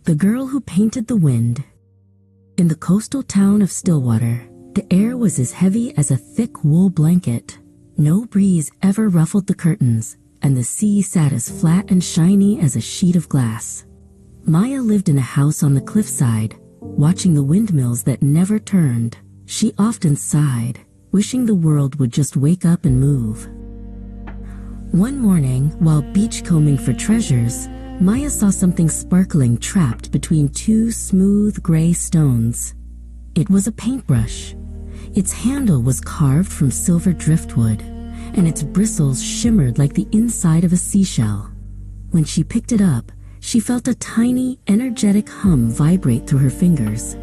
The Girl Who Painted the Wind. In the coastal town of Stillwater, the air was as heavy as a thick wool blanket. No breeze ever ruffled the curtains, and the sea sat as flat and shiny as a sheet of glass. Maya lived in a house on the cliffside, watching the windmills that never turned. She often sighed, wishing the world would just wake up and move. One morning, while beachcombing for treasures, Maya saw something sparkling trapped between two smooth gray stones. It was a paintbrush. Its handle was carved from silver driftwood, and its bristles shimmered like the inside of a seashell. When she picked it up, she felt a tiny, energetic hum vibrate through her fingers.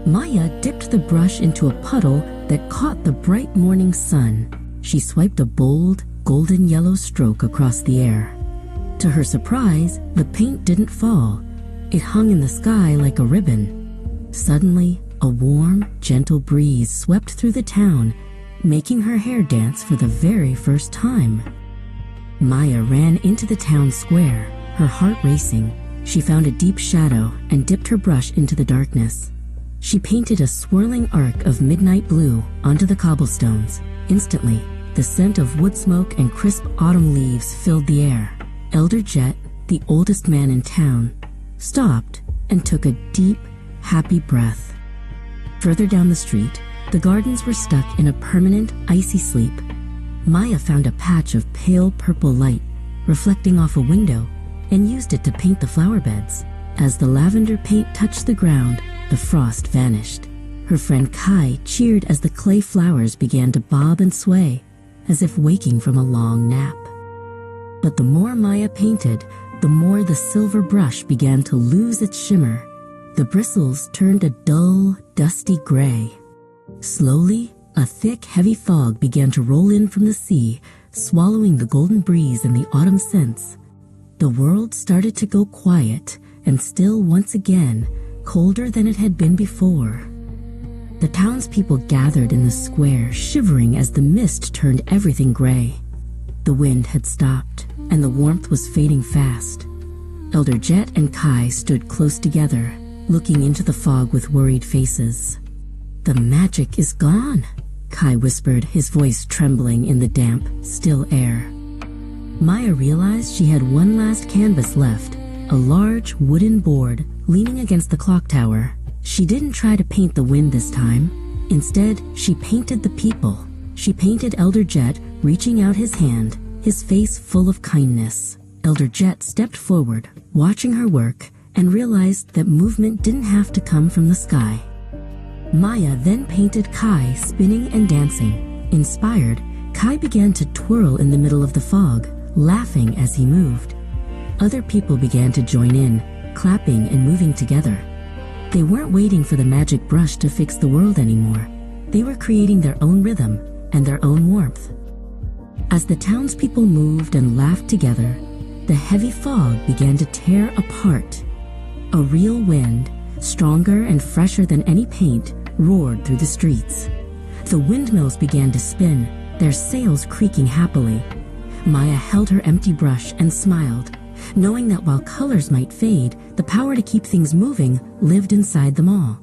Maya dipped the brush into a puddle that caught the bright morning sun. She swiped a bold, golden yellow stroke across the air. To her surprise, the paint didn't fall. It hung in the sky like a ribbon. Suddenly, a warm, gentle breeze swept through the town, making her hair dance for the very first time. Maya ran into the town square, her heart racing. She found a deep shadow and dipped her brush into the darkness. She painted a swirling arc of midnight blue onto the cobblestones. Instantly, the scent of wood smoke and crisp autumn leaves filled the air. Elder Jet, the oldest man in town, stopped and took a deep, happy breath. Further down the street, the gardens were stuck in a permanent, icy sleep. Maya found a patch of pale purple light reflecting off a window and used it to paint the flower beds. As the lavender paint touched the ground, the frost vanished. Her friend Kai cheered as the clay flowers began to bob and sway, as if waking from a long nap. But the more Maya painted, the more the silver brush began to lose its shimmer. The bristles turned a dull, dusty gray. Slowly, a thick, heavy fog began to roll in from the sea, swallowing the golden breeze and the autumn scents. The world started to go quiet and still once again, colder than it had been before. The townspeople gathered in the square, shivering as the mist turned everything gray. The wind had stopped, and the warmth was fading fast. Elder Jet and Kai stood close together, looking into the fog with worried faces. "The magic is gone," Kai whispered, his voice trembling in the damp, still air. Maya realized she had one last canvas left, a large wooden board leaning against the clock tower. She didn't try to paint the wind this time. Instead, she painted the people. She painted Elder Jet reaching out his hand, his face full of kindness. Elder Jet stepped forward, watching her work, and realized that movement didn't have to come from the sky. Maya then painted Kai spinning and dancing. Inspired, Kai began to twirl in the middle of the fog, laughing as he moved. Other people began to join in, clapping and moving together. They weren't waiting for the magic brush to fix the world anymore. They were creating their own rhythm and their own warmth. As the townspeople moved and laughed together, the heavy fog began to tear apart. A real wind, stronger and fresher than any paint, roared through the streets. The windmills began to spin, their sails creaking happily. Maya held her empty brush and smiled, knowing that while colors might fade, the power to keep things moving lived inside them all.